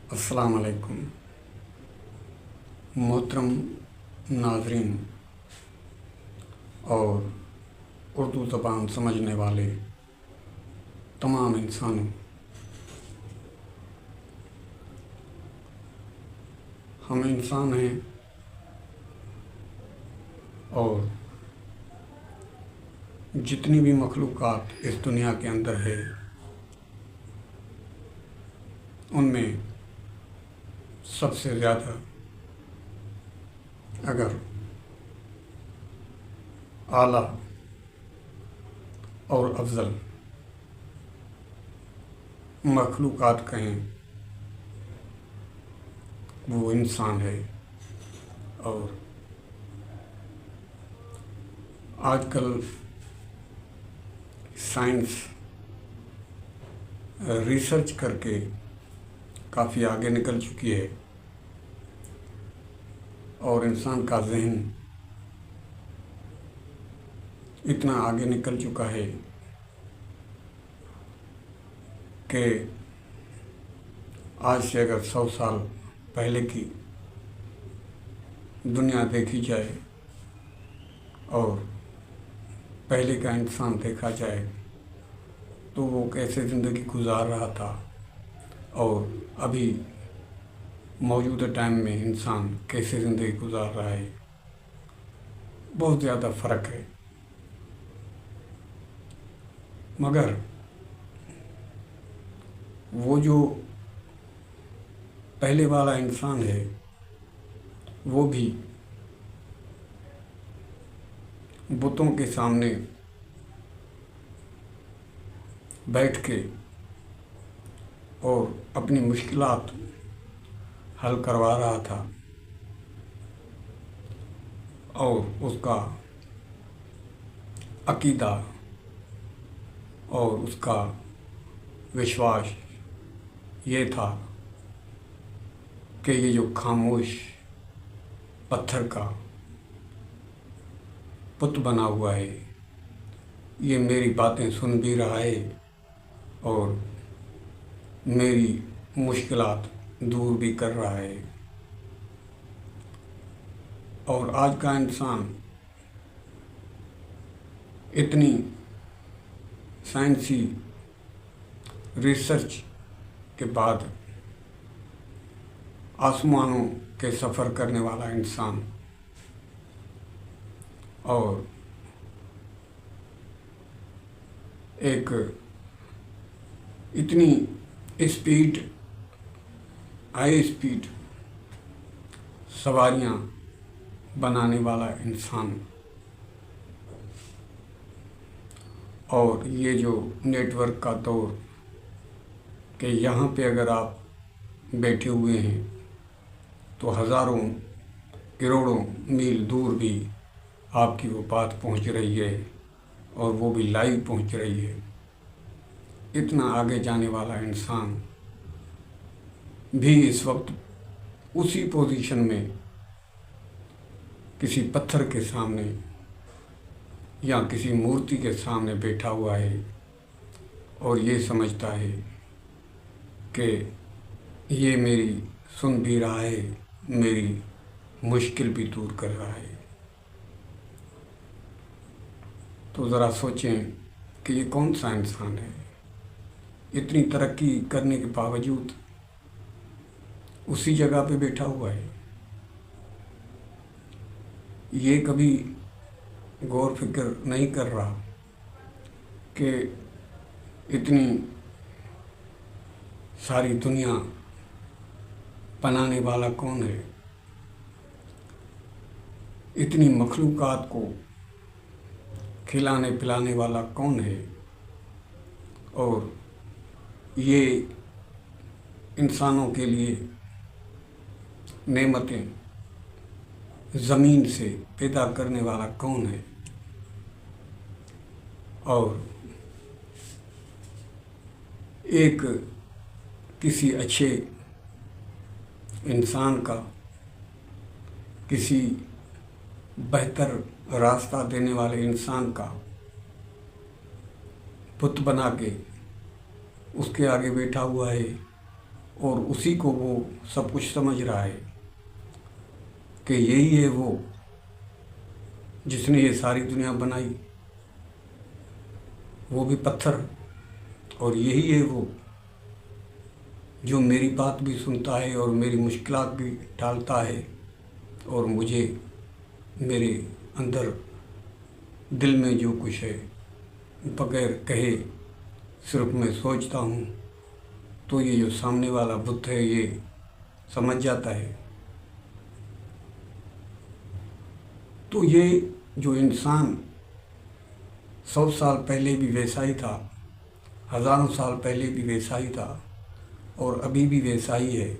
अस्सलाम वालेकुम मोहतरम नाज़रीन और उर्दू ज़बान समझने वाले तमाम इंसानों, हम इंसान हैं और जितनी भी मखलूक़ात इस दुनिया के अंदर है उनमें सबसे ज़्यादा अगर आला और अफजल मखलूक़ात कहें वो इंसान है। और आजकल साइंस रिसर्च करके काफ़ी आगे निकल चुकी है और इंसान का ज़हन इतना आगे निकल चुका है कि आज से अगर 100 साल पहले की दुनिया देखी जाए और पहले का इंसान देखा जाए तो वो कैसे ज़िंदगी गुजार रहा था और अभी मौजूदा टाइम में इंसान कैसे ज़िंदगी गुजार रहा है, बहुत ज़्यादा फ़र्क है। मगर वो जो पहले वाला इंसान है वो भी बुतों के सामने बैठ के और अपनी मुश्किलात हल करवा रहा था और उसका अकीदा और उसका विश्वास ये था कि ये जो खामोश पत्थर का पुत बना हुआ है ये मेरी बातें सुन भी रहा है और मेरी मुश्किलात दूर भी कर रहा है। और आज का इंसान इतनी साइंसी रिसर्च के बाद आसमानों के सफ़र करने वाला इंसान और एक इतनी स्पीड हाई स्पीड सवारियां बनाने वाला इंसान और ये जो नेटवर्क का दौर कि यहाँ पे अगर आप बैठे हुए हैं तो हज़ारों करोड़ों मील दूर भी आपकी वो बात पहुँच रही है और वो भी लाइव पहुँच रही है। इतना आगे जाने वाला इंसान भी इस वक्त उसी पोजीशन में किसी पत्थर के सामने या किसी मूर्ति के सामने बैठा हुआ है और ये समझता है कि ये मेरी सुन भी रहा है, मेरी मुश्किल भी दूर कर रहा है। तो ज़रा सोचें कि ये कौन सा इंसान है इतनी तरक्की करने के बावजूद उसी जगह पे बैठा हुआ है। ये कभी गौर फिक्र नहीं कर रहा कि इतनी सारी दुनिया बनाने वाला कौन है, इतनी मखलूक़ात को खिलाने पिलाने वाला कौन है और ये इंसानों के लिए नेमतें ज़मीन से पैदा करने वाला कौन है। और एक किसी अच्छे इंसान का, किसी बेहतर रास्ता देने वाले इंसान का पुत बना के उसके आगे बैठा हुआ है اور اسی کو وہ سب کچھ سمجھ رہا ہے کہ یہی ہے وہ جس نے یہ ساری دنیا بنائی، وہ بھی پتھر، اور یہی ہے وہ جو میری بات بھی سنتا ہے اور میری مشکلات بھی ٹالتا ہے، اور مجھے میرے اندر دل میں جو کچھ ہے بغیر کہے صرف میں سوچتا ہوں تو یہ جو سامنے والا بت ہے یہ سمجھ جاتا ہے۔ تو یہ جو انسان 100 سال پہلے بھی ویسا ہی تھا، ہزاروں سال پہلے بھی ویسا ہی تھا، اور ابھی بھی ویسا ہی ہے۔